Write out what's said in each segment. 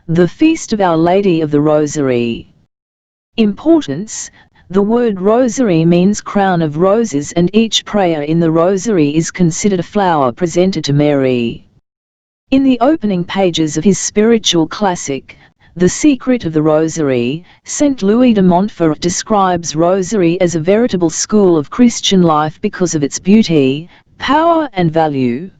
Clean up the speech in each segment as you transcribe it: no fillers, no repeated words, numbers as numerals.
The Feast of Our Lady of the Rosary. Importance: the word rosary means crown of roses, and each prayer in the rosary is considered a flower presented to Mary. In the opening pages of his spiritual classic, The Secret of the Rosary, Saint Louis de Montfort describes rosary as a veritable school of Christian life because of its beauty, power and value.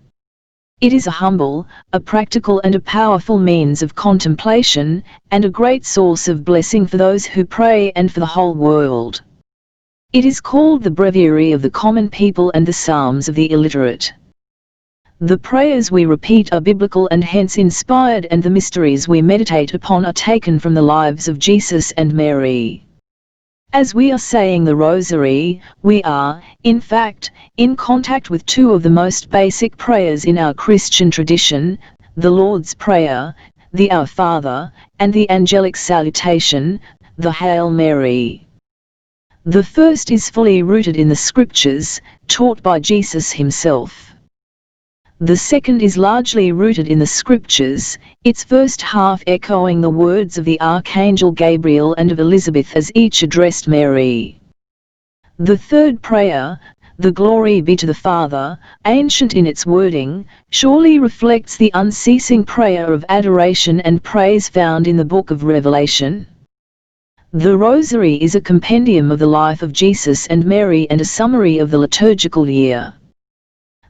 It is a humble, a practical and a powerful means of contemplation, and a great source of blessing for those who pray and for the whole world. It is called the Breviary of the common people and the Psalms of the illiterate. The prayers we repeat are biblical and hence inspired, and the mysteries we meditate upon are taken from the lives of Jesus and Mary. As we are saying the Rosary, we are, in fact, in contact with two of the most basic prayers in our Christian tradition, the Lord's Prayer, the Our Father, and the Angelic Salutation, the Hail Mary. The first is fully rooted in the Scriptures, taught by Jesus himself. The second is largely rooted in the Scriptures, its first half echoing the words of the Archangel Gabriel and of Elizabeth as each addressed Mary. The third prayer, the Glory be to the Father, ancient in its wording, surely reflects the unceasing prayer of adoration and praise found in the book of Revelation. The Rosary is a compendium of the life of Jesus and Mary and a summary of the liturgical year.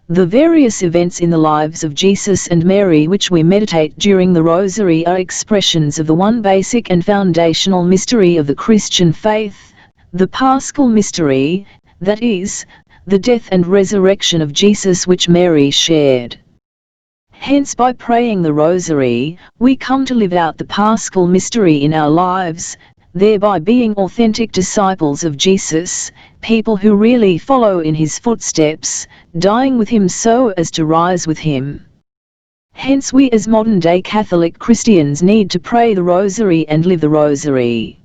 The various events in the lives of Jesus and Mary which we meditate during the Rosary are expressions of the one basic and foundational mystery of the Christian faith, the Paschal mystery, that is, the death and resurrection of Jesus which Mary shared. Hence, by praying the Rosary, we come to live out the Paschal mystery in our lives, thereby being authentic disciples of Jesus, people who really follow in his footsteps, dying with him so as to rise with him. Hence we as modern-day Catholic Christians need to pray the Rosary and live the Rosary.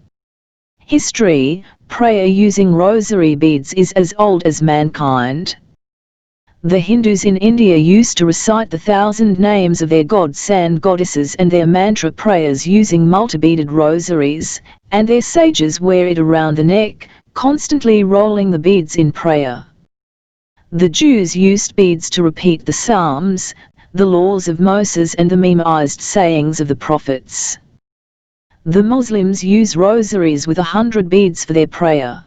History: prayer using rosary beads is as old as mankind. The Hindus in India used to recite the 1,000 names of their gods and goddesses and their mantra prayers using multi-beaded rosaries, and their sages wear it around the neck, constantly rolling the beads in prayer. The Jews used beads to repeat the Psalms, the laws of Moses and the memorized sayings of the prophets. The Muslims use rosaries with 100 beads for their prayer.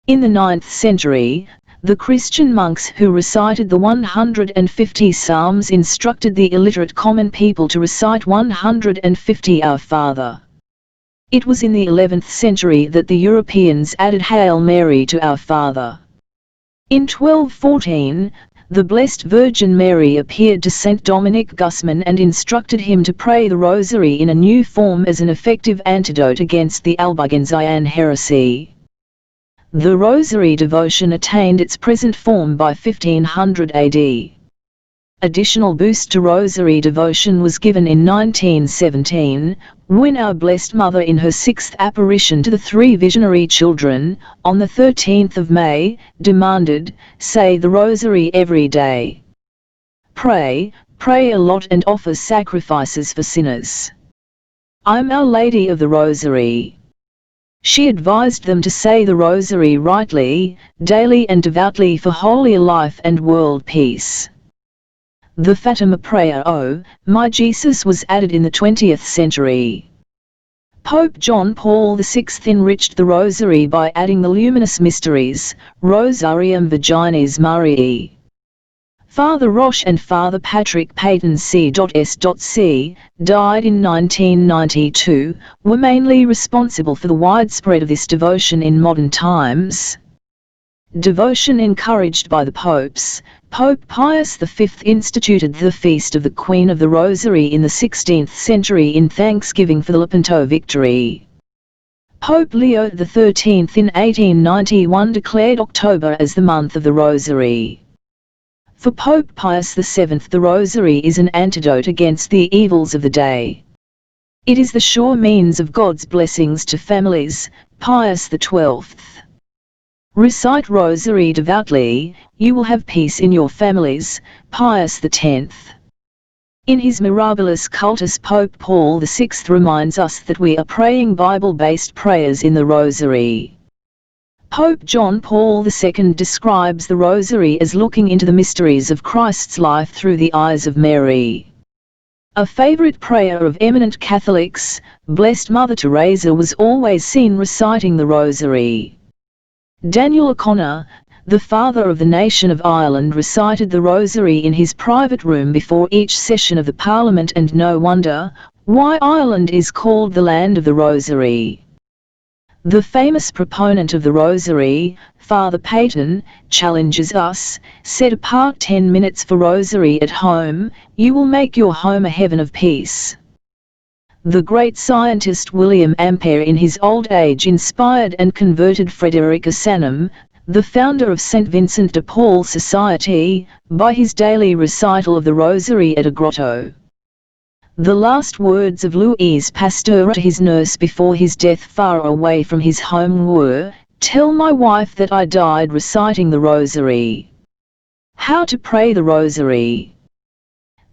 In the 9th century, the Christian monks who recited the 150 Psalms instructed the illiterate common people to recite 150 Our Father. It was in the 11th century that the Europeans added Hail Mary to Our Father. In 1214, the Blessed Virgin Mary appeared to Saint Dominic Guzman and instructed him to pray the Rosary in a new form as an effective antidote against the Albigensian heresy. The Rosary devotion attained its present form by 1500 AD. Additional boost to Rosary devotion was given in 1917, when Our Blessed Mother in her 6th apparition to the 3 visionary children, on the 13th of May, demanded, "Say the Rosary every day. Pray a lot and offer sacrifices for sinners. I'm Our Lady of the Rosary." She advised them to say the Rosary rightly, daily and devoutly for holy life and world peace. The Fatima prayer, "O my Jesus," was added in the 20th century. Pope John Paul VI enriched the Rosary by adding the luminous mysteries, Rosarium Virginis Mariae. Father Roche and Father Patrick Peyton C.S.C., died in 1992, were mainly responsible for the widespread of this devotion in modern times. Devotion encouraged by the popes, Pope Pius V instituted the Feast of the Queen of the Rosary in the 16th century in thanksgiving for the Lepanto victory. Pope Leo XIII in 1891 declared October as the month of the Rosary. For Pope Pius VII, the Rosary is an antidote against the evils of the day. It is the sure means of God's blessings to families. Pius XII. Recite Rosary devoutly, you will have peace in your families. Pius X. In his Mirabilis Cultus, Pope Paul VI reminds us that we are praying Bible-based prayers in the Rosary. Pope John Paul II describes the Rosary as looking into the mysteries of Christ's life through the eyes of Mary. A favorite prayer of eminent Catholics, Blessed Mother Teresa was always seen reciting the Rosary. Daniel O'Connor, the father of the nation of Ireland, recited the Rosary in his private room before each session of the Parliament, and no wonder why Ireland is called the Land of the Rosary. The famous proponent of the Rosary, Father Peyton, challenges us, set apart 10 minutes for Rosary at home, you will make your home a heaven of peace. The great scientist William Ampere in his old age inspired and converted Frederica Sannem, the founder of St. Vincent de Paul Society, by his daily recital of the Rosary at a grotto. The last words of Louis Pasteur to his nurse before his death far away from his home were, "Tell my wife that I died reciting the Rosary." How to pray the Rosary?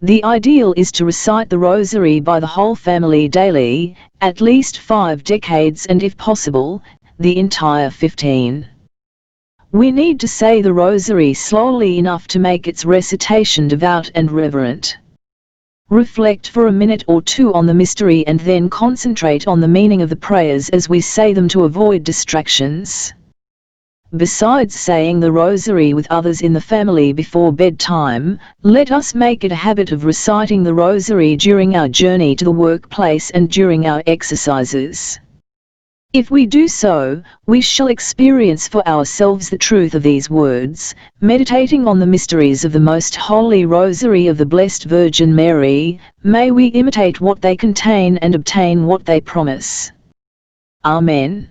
The ideal is to recite the Rosary by the whole family daily, at least 5 decades, and if possible, the entire 15. We need to say the Rosary slowly enough to make its recitation devout and reverent. Reflect for a minute or two on the mystery and then concentrate on the meaning of the prayers as we say them to avoid distractions. Besides saying the Rosary with others in the family before bedtime, let us make it a habit of reciting the Rosary during our journey to the workplace and during our exercises. If we do so, we shall experience for ourselves the truth of these words, meditating on the mysteries of the Most Holy Rosary of the Blessed Virgin Mary. May we imitate what they contain and obtain what they promise. Amen.